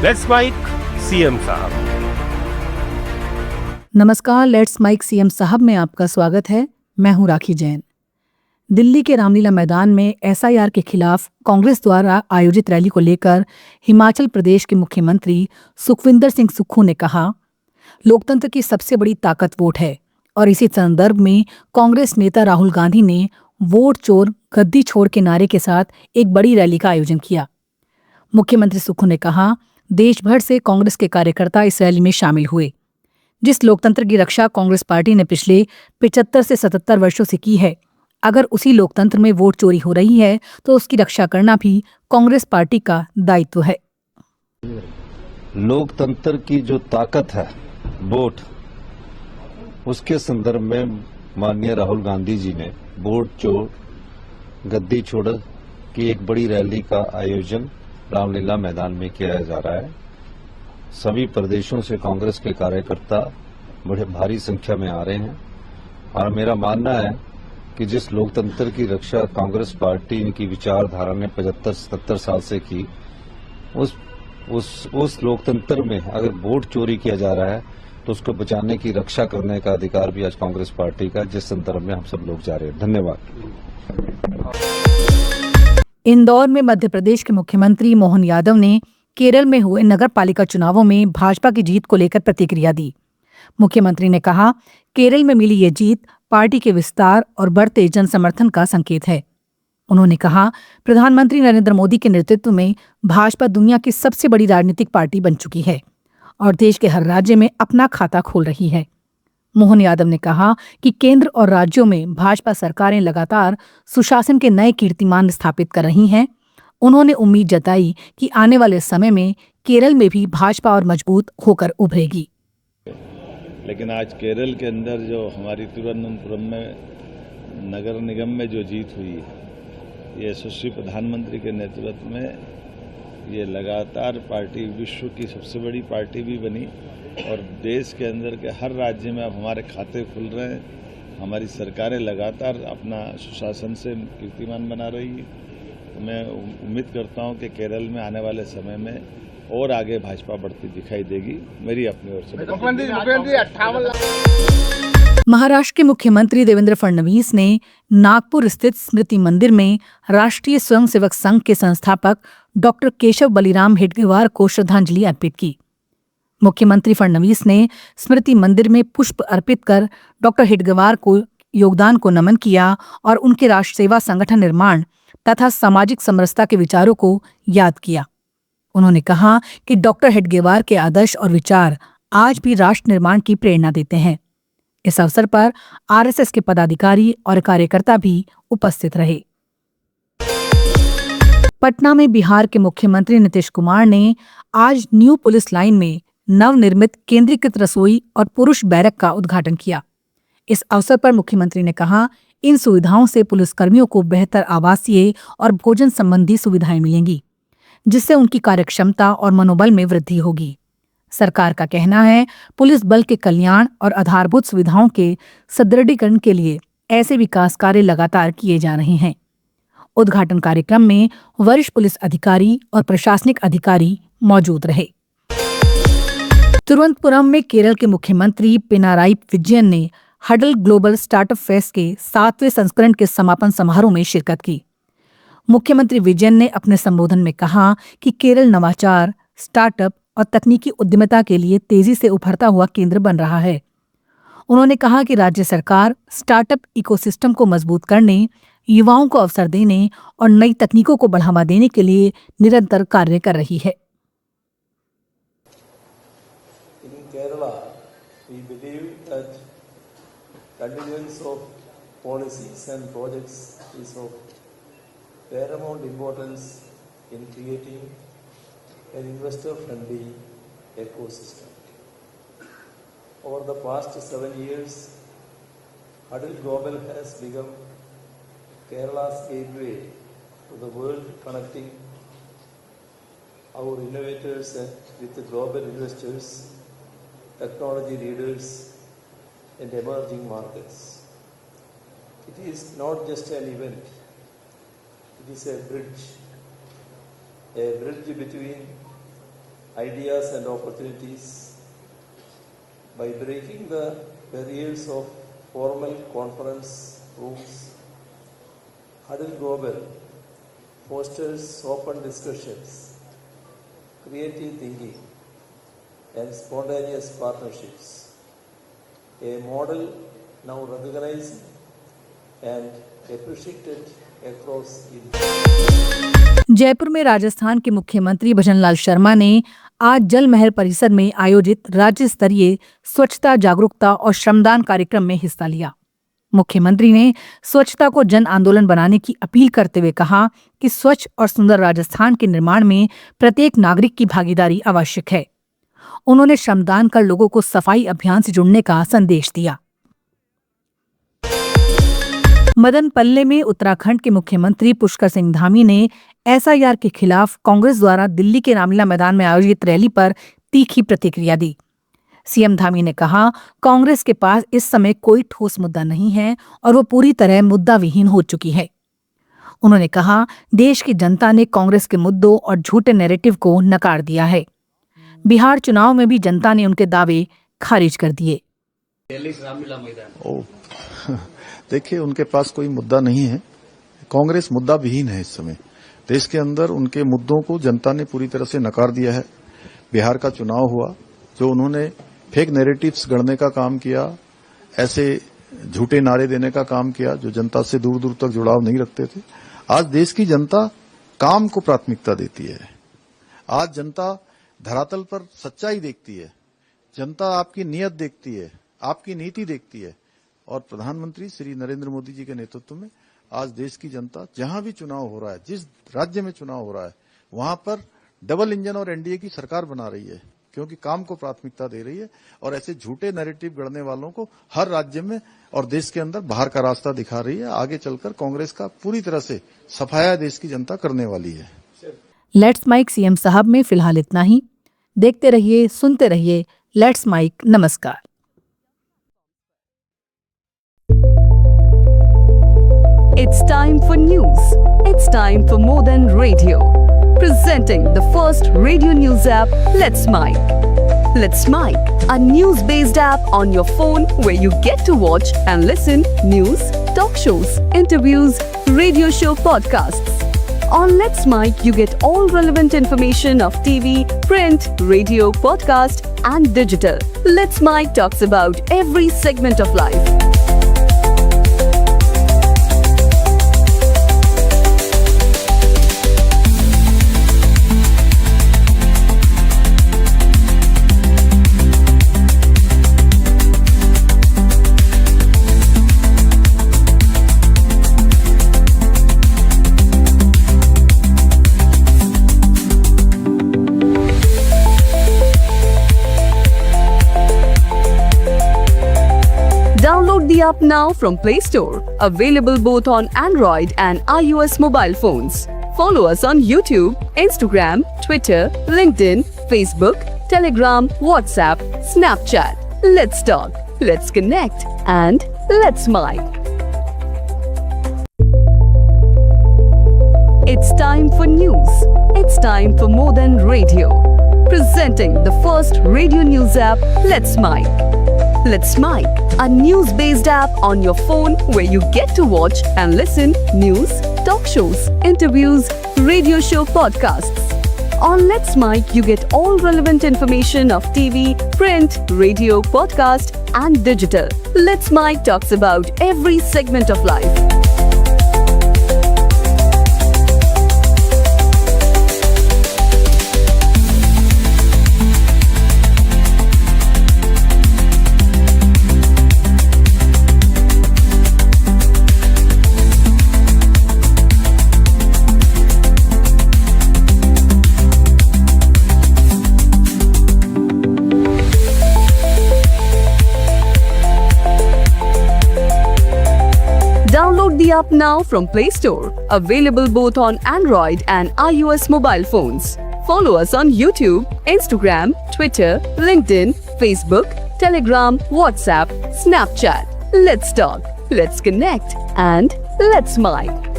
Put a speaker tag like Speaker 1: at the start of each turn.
Speaker 1: Let's mic CM साहब।
Speaker 2: नमस्कार, let's mic CM साहब में आपका स्वागत है। मैं हूं राखी जैन। दिल्ली के रामलीला मैदान में एसआईआर के खिलाफ कांग्रेस द्वारा आयोजित रैली को लेकर हिमाचल प्रदेश के मुख्यमंत्री सुखविंदर सिंह सुक्खू ने कहा, लोकतंत्र की सबसे बड़ी ताकत वोट है और इसी संदर्भ में कांग्रेस नेता राहुल गांधी ने वोट चोर गद्दी छोड़ के नारे के साथ एक बड़ी रैली का आयोजन किया। मुख्यमंत्री सुक्खू ने कहा, देश भर से कांग्रेस के कार्यकर्ता इस रैली में शामिल हुए। जिस लोकतंत्र की रक्षा कांग्रेस पार्टी ने पिछले 75 से 77 वर्षों से की है, अगर उसी लोकतंत्र में वोट चोरी हो रही है तो उसकी रक्षा करना भी कांग्रेस पार्टी का दायित्व है।
Speaker 3: लोकतंत्र की जो ताकत है वोट, उसके संदर्भ में माननीय राहुल गांधी जी ने वोट चोर गद्दी छोड़ की एक बड़ी रैली का आयोजन रामलीला मैदान में किया जा रहा है। सभी प्रदेशों से कांग्रेस के कार्यकर्ता बड़े भारी संख्या में आ रहे हैं और मेरा मानना है कि जिस लोकतंत्र की रक्षा कांग्रेस पार्टी की विचारधारा ने 75-77 साल से की, उस लोकतंत्र में अगर वोट चोरी किया जा रहा है तो उसको बचाने की, रक्षा करने का अधिकार भी आज कांग्रेस पार्टी का, जिस संदर्भ में हम सब लोग जा रहे हैं। धन्यवाद।
Speaker 2: इंदौर में मध्य प्रदेश के मुख्यमंत्री मोहन यादव ने केरल में हुए नगर पालिका चुनावों में भाजपा की जीत को लेकर प्रतिक्रिया दी। मुख्यमंत्री ने कहा, केरल में मिली ये जीत पार्टी के विस्तार और बढ़ते जन समर्थन का संकेत है। उन्होंने कहा, प्रधानमंत्री नरेंद्र मोदी के नेतृत्व में भाजपा दुनिया की सबसे बड़ी राजनीतिक पार्टी बन चुकी है और देश के हर राज्य में अपना खाता खोल रही है। मोहन यादव ने कहा कि केंद्र और राज्यों में भाजपा सरकारें लगातार सुशासन के नए कीर्तिमान स्थापित कर रही हैं। उन्होंने उम्मीद जताई कि आने वाले समय में केरल में भी भाजपा और मजबूत होकर उभरेगी।
Speaker 4: लेकिन आज केरल के अंदर जो हमारी तिरुवनंतपुरम में नगर निगम में जो जीत हुई है, ये यशस्वी प्रधानमंत्री के नेतृत्व में ये लगातार पार्टी विश्व की सबसे बड़ी पार्टी भी बनी और देश के अंदर के हर राज्य में अब हमारे खाते खुल रहे हैं। हमारी सरकारें लगातार अपना सुशासन से कीर्तिमान बना रही है। तो मैं उम्मीद करता हूं कि केरल में आने वाले समय में और आगे भाजपा बढ़ती दिखाई देगी। मेरी अपनी ओर से।
Speaker 2: महाराष्ट्र के मुख्यमंत्री देवेंद्र फडणवीस ने नागपुर स्थित स्मृति मंदिर में राष्ट्रीय स्वयंसेवक संघ के संस्थापक डॉक्टर केशव बलिराम हेडगेवार को श्रद्धांजलि अर्पित की। मुख्यमंत्री फडणवीस ने स्मृति मंदिर में पुष्प अर्पित कर डॉक्टर हेडगेवार को योगदान को नमन किया और उनके राष्ट्र सेवा संगठन निर्माण तथा सामाजिक समरसता के विचारों को याद किया। उन्होंने कहा कि डॉक्टर हेडगेवार के आदर्श और विचार आज भी राष्ट्र निर्माण की प्रेरणा देते हैं। इस अवसर पर आरएसएस के पदाधिकारी और कार्यकर्ता भी उपस्थित रहे। पटना में बिहार के मुख्यमंत्री नीतीश कुमार ने आज न्यू पुलिस लाइन में नवनिर्मित केंद्रीकृत रसोई और पुरुष बैरक का उद्घाटन किया। इस अवसर पर मुख्यमंत्री ने कहा, इन सुविधाओं से पुलिसकर्मियों को बेहतर आवासीय और भोजन संबंधी सुविधाएं मिलेंगी, जिससे उनकी कार्यक्षमता और मनोबल में वृद्धि होगी। सरकार का कहना है, पुलिस बल के कल्याण और आधारभूत सुविधाओं के सुदृढ़ीकरण के लिए ऐसे विकास कार्य लगातार किए जा रहे हैं। उद्घाटन कार्यक्रम में वरिष्ठ पुलिस अधिकारी और प्रशासनिक अधिकारी मौजूद रहे। तिरुवनंतपुरम में केरल के मुख्यमंत्री पिनाराई विजयन ने हडल ग्लोबल स्टार्टअप फेस्ट के 7वें संस्करण के समापन समारोह में शिरकत की। मुख्यमंत्री विजयन ने अपने संबोधन में कहा कि केरल नवाचार, स्टार्टअप और तकनीकी उद्यमिता के लिए तेजी से उभरता हुआ केंद्र बन रहा है। उन्होंने कहा कि राज्य सरकार स्टार्टअप इकोसिस्टम को मजबूत करने, युवाओं को अवसर देने और नई तकनीकों को बढ़ावा देने के लिए निरंतर कार्य कर रही है।
Speaker 5: Continuance of policies and projects is of paramount importance in creating an investor-friendly ecosystem. Over the past 7 years, Hudl Global has become Kerala's gateway to the world, connecting our innovators with the global investors, technology leaders, and emerging markets. It is not just an event, it is a bridge between ideas and opportunities by breaking the barriers of formal conference rooms. Huddle Global fosters open discussions, creative thinking, and spontaneous partnerships, a model now recognized and appreciated across India.
Speaker 2: Jaipur में राजस्थान के मुख्यमंत्री भजनलाल शर्मा ने आज जल महल परिसर में आयोजित राज्य स्तरीय स्वच्छता जागरूकता और श्रमदान कार्यक्रम में हिस्सा लिया। मुख्यमंत्री ने स्वच्छता को जन आंदोलन बनाने की अपील करते हुए कहा कि स्वच्छ और सुंदर राजस्थान के निर्माण में प्रत्येक नागरिक की भागीदारी आवश्यक है। उन्होंने श्रमदान कर लोगों को सफाई अभियान से जुड़ने का संदेश दिया। मदनपल्ले में उत्तराखंड के मुख्यमंत्री पुष्कर सिंह धामी ने एसआईआर के खिलाफ कांग्रेस द्वारा दिल्ली के रामलीला मैदान में आयोजित रैली पर तीखी प्रतिक्रिया दी। सीएम धामी ने कहा, कांग्रेस के पास इस समय कोई ठोस मुद्दा नहीं है और वो पूरी तरह मुद्दा विहीन हो चुकी है। उन्होंने कहा, देश की जनता ने कांग्रेस के मुद्दों और झूठे नैरेटिव को नकार दिया है। बिहार चुनाव में भी जनता ने उनके दावे खारिज कर दिए।
Speaker 6: देखिए, उनके पास कोई मुद्दा नहीं है। कांग्रेस मुद्दा विहीन है। इस समय देश के अंदर उनके मुद्दों को जनता ने पूरी तरह से नकार दिया है। बिहार का चुनाव हुआ, जो उन्होंने फेक नैरेटिव्स गढ़ने का काम किया, ऐसे झूठे नारे देने का काम किया जो जनता से दूर दूर तक जुड़ाव नहीं रखते थे। आज देश की जनता काम को प्राथमिकता देती है। आज जनता धरातल पर सच्चाई देखती है। जनता आपकी नीयत देखती है, आपकी नीति देखती है। और प्रधानमंत्री श्री नरेंद्र मोदी जी के नेतृत्व में आज देश की जनता जहां भी चुनाव हो रहा है, जिस राज्य में चुनाव हो रहा है, वहां पर डबल इंजन और एनडीए की सरकार बना रही है, क्योंकि काम को प्राथमिकता दे रही है और ऐसे झूठे नैरेटिव गढ़ने वालों को हर राज्य में और देश के अंदर बाहर का रास्ता दिखा रही है। आगे चलकर कांग्रेस का पूरी तरह से सफाया देश की जनता करने वाली है।
Speaker 2: लेट्स माइक सीएम साहब में फिलहाल इतना ही। देखते रहिए, सुनते रहिए लेट्स माइक। नमस्कार।
Speaker 7: It's time for news. It's time for more than radio. Presenting the first radio news app, Let's Mic. Let's Mic, a news-based app on your phone where you get to watch and listen news, talk shows, interviews, radio show podcasts. On Let's Mic, you get all relevant information of TV, print, radio, podcast, and digital. Let's Mic talks about every segment of life. Download the app now from Play Store. Available both on Android and iOS mobile phones. Follow us on YouTube, Instagram, Twitter, LinkedIn, Facebook, Telegram, WhatsApp, Snapchat. Let's talk, let's connect, and let's mic. It's time for news. It's time for more than radio. Presenting the first radio news app, Let's Mic. Let's Mic, a news-based app on your phone where you get to watch and listen news, talk shows, interviews, radio show podcasts. On Let's Mic, you get all relevant information of TV, print, radio, podcast, and digital. Let's Mic talks about every segment of life. Download the app now from Play Store. Available both on Android and iOS mobile phones. Follow us on YouTube, Instagram, Twitter, LinkedIn, Facebook, Telegram, WhatsApp, Snapchat. Let's talk, let's connect, and let's mic.